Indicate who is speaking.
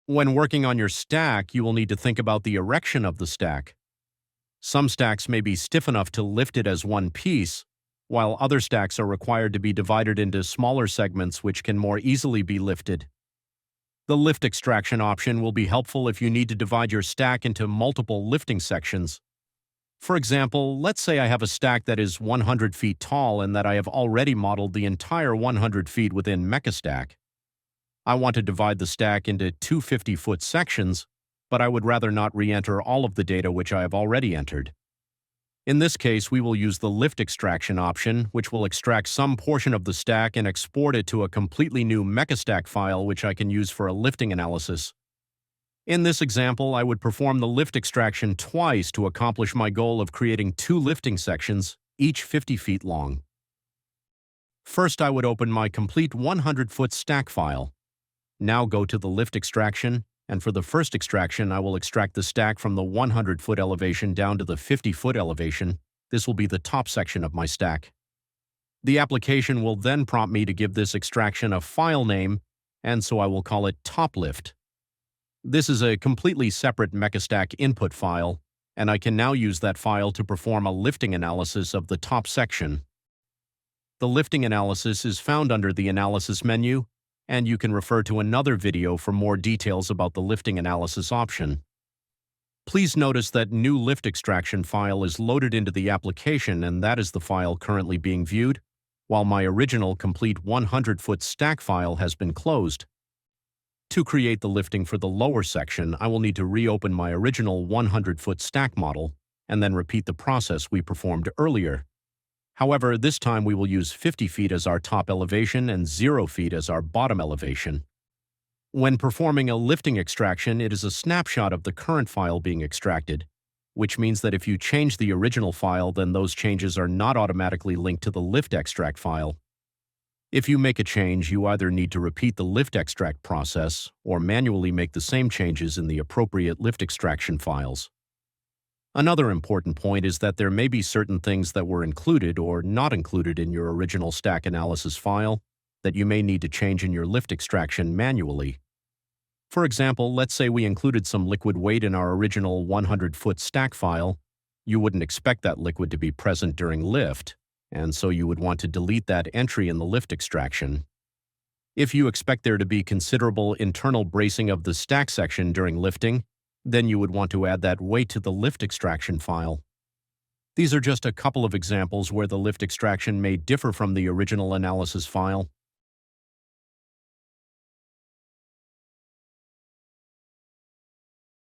Speaker 1: When working on your stack, you will need to think about the erection of the stack. Some stacks may be stiff enough to lift it as one piece, while other stacks are required to be divided into smaller segments which can more easily be lifted. The lift extraction option will be helpful if you need to divide your stack into multiple lifting sections. For example, let's say I have a stack that is 100 feet tall and that I have already modeled the entire 100 feet within MecaStack. I want to divide the stack into two 50-foot sections, but I would rather not re-enter all of the data which I have already entered. In this case, we will use the lift extraction option, which will extract some portion of the stack and export it to a completely new MecaStack file which I can use for a lifting analysis. In this example, I would perform the lift extraction twice to accomplish my goal of creating two lifting sections, each 50 feet long. First, I would open my complete 100-foot stack file. Now go to the lift extraction, and for the first extraction, I will extract the stack from the 100-foot elevation down to the 50-foot elevation. This will be the top section of my stack. The application will then prompt me to give this extraction a file name, and so I will call it top lift. This is a completely separate MecaStack input file, and I can now use that file to perform a lifting analysis of the top section. The lifting analysis is found under the Analysis menu, and you can refer to another video for more details about the lifting analysis option. Please notice that new lift extraction file is loaded into the application, and that is the file currently being viewed, while my original complete 100-foot stack file has been closed. To create the lifting for the lower section, I will need to reopen my original 100-foot stack model and then repeat the process we performed earlier. However, this time we will use 50 feet as our top elevation and 0 feet as our bottom elevation. When performing a lifting extraction, it is a snapshot of the current file being extracted, which means that if you change the original file, then those changes are not automatically linked to the lift extract file. If you make a change, you either need to repeat the lift extract process or manually make the same changes in the appropriate lift extraction files. Another important point is that there may be certain things that were included or not included in your original stack analysis file that you may need to change in your lift extraction manually. For example, let's say we included some liquid weight in our original 100-foot stack file. You wouldn't expect that liquid to be present during lift, and so you would want to delete that entry in the lift extraction. If you expect there to be considerable internal bracing of the stack section during lifting, then you would want to add that weight to the lift extraction file. These are just a couple of examples where the lift extraction may differ from the original analysis file,